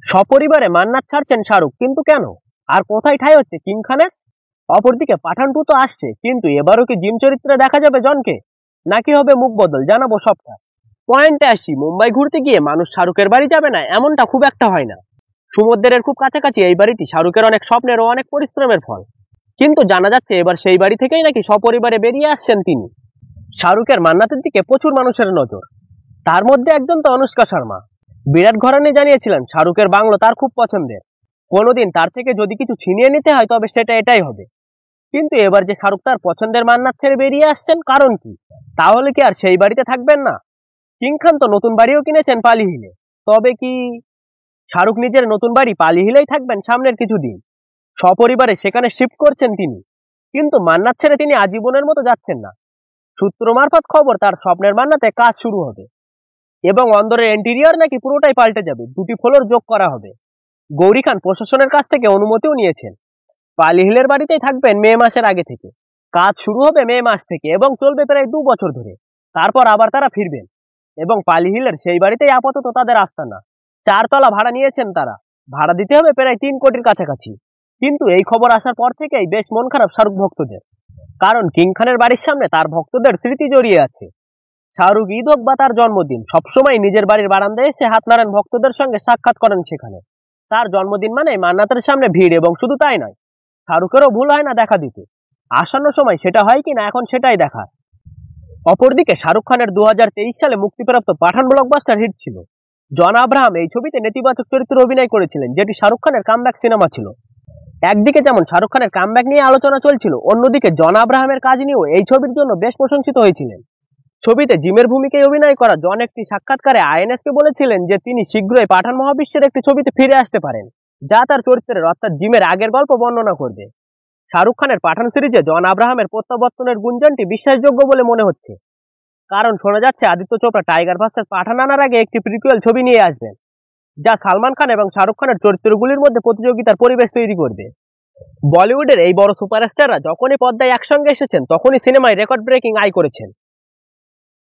সপরিবারে মান্নাত ছাড়ছেন শাহরুখ, কিন্তু কেন? আর কোথায় ঠাঁই হচ্ছে কিং খানের? অপরদিকে পাঠান 2 তো আসছে, কিন্তু এবারও কি জিম চরিত্রে দেখা যাবে জনকে, নাকি হবে মুখ বদল? জানাবো সবটা। পয়েন্টে আসি, মুম্বাই ঘুরতে গিয়ে মানুষ শাহরুখের বাড়ি যাবে না এমনটা খুব একটা হয় না। সমুদ্রের খুব কাছাকাছি এই বাড়িটি শাহরুখের অনেক স্বপ্নের ও অনেক পরিশ্রমের ফল। কিন্তু জানা যাচ্ছে এবার সেই বাড়ি থেকেই নাকি সপরিবারে বেরিয়ে আসছেন তিনি। শাহরুখের মান্নাতের দিকে প্রচুর মানুষের নজর, তার মধ্যে একজন তো অনুষ্কা শর্মা। বিরাট ঘরানি জানিয়েছিলেন শাহরুখের বাংলো তার খুব পছন্দের, কোনোদিন তার থেকে যদি কিছু ছিনিয়ে নিতে হয় তবে সেটা এটাই হবে। কিন্তু এবার যে শাহরুখ তার পছন্দের মান্নাত ছেড়ে বেরিয়ে আসছেন, কারণ কি? তাহলে কি আর সেই বাড়িতে থাকবেন না? কিং খান তো নতুন বাড়িও কিনেছেন পালি হিলে, তবে কি শাহরুখ নিজের নতুন বাড়ি পালি হিলেই থাকবেন সামনের কিছুদিন? সপরিবারে সেখানে শিফট করছেন তিনি, কিন্তু মান্নাত ছেড়ে তিনি আজীবনের মতো যাচ্ছেন না। সূত্র মারফত খবর তার স্বপ্নের মান্নাতে কাজ শুরু হবে, এবং অন্দরের ইন্টেরিয়র নাকি পুরোটাই পাল্টে যাবে, 2টি ফ্লোর যোগ করা হবে। গৌরী খান প্রশাসনের কাছ থেকে অনুমতিও নিয়েছেন। পালি হিলের বাড়িতেই থাকবেন মে মাসের আগে থেকে। কাজ শুরু হবে মে মাস থেকে এবং চলবে প্রায় 2 বছর ধরে। তারপর আবার তারা ফিরবেন, এবং পালি হিলের সেই বাড়িতেই আপাতত তাদের আস্তানা। 4 তলা ভাড়া নিয়েছেন তারা। ভাড়া দিতে হবে প্রায় 3 কোটির কাছাকাছি। কিন্তু এই খবর আসার পর থেকেই বেশ মন খারাপ শাহরুখ ভক্তদের, কারণ কিং খানের বাড়ির সামনে তার ভক্তদের স্মৃতি জড়িয়ে আছে। শাহরুখ ঈদ হোক বা তার জন্মদিন, সবসময় নিজের বাড়ির বারান্দায় এসে হাত নাড়েন ভক্তদের সঙ্গে সাক্ষাৎ করেন সেখানে। তার জন্মদিন মানে মান্নাতের সামনে ভিড়, এবং শুধু তাই নয়, শাহরুখেরও ভুল হয় না দেখা দিতে। আসন্ন সময় সেটা হয় কিনা এখন সেটাই দেখা। অপরদিকে শাহরুখ খানের 2023 সালে মুক্তিপ্রাপ্ত পাঠান ব্লকবাস্টার হিট ছিল। জন আব্রাহাম এই ছবিতে নেতিবাচক চরিত্রে অভিনয় করেছিলেন, যেটি শাহরুখ খানের কামব্যাক সিনেমা ছিল। একদিকে যেমন শাহরুখ খানের কামব্যাক নিয়ে আলোচনা চলছিল, অন্যদিকে জন আব্রাহামের কাজ নিয়েও এই ছবির জন্য বেশ প্রশংসিত হয়েছিলেন। ছবিতে জিমের ভূমিকায় অভিনয় করা জন একটি সাক্ষাৎকারে আইএনএসকে বলেছিলেন যে তিনি শীঘ্রই পাঠান মহাবিশ্বের একটি ছবিতে ফিরে আসতে পারেন, যা তার চরিত্রের অর্থাৎ জিমের আগের গল্প বর্ণনা করবে। শাহরুখ খানের পাঠান সিরিজে জন আব্রাহামের প্রত্যাবর্তনের গুঞ্জনটি বিশ্বাসযোগ্য বলে মনে হচ্ছে, কারণ শোনা যাচ্ছে আদিত্য চোপড়া টাইগার ভার্সেস পাঠান আনার আগে একটি প্রিকুয়েল ছবি নিয়ে আসবেন, যা সালমান খান এবং শাহরুখ খানের চরিত্রগুলির মধ্যে প্রতিযোগিতার পরিবেশ তৈরি করবে। বলিউডের এই বড় সুপারস্টাররা যখনই পর্দায় একসঙ্গে এসেছেন, তখনই সিনেমায় রেকর্ড ব্রেকিং আয় করেছেন।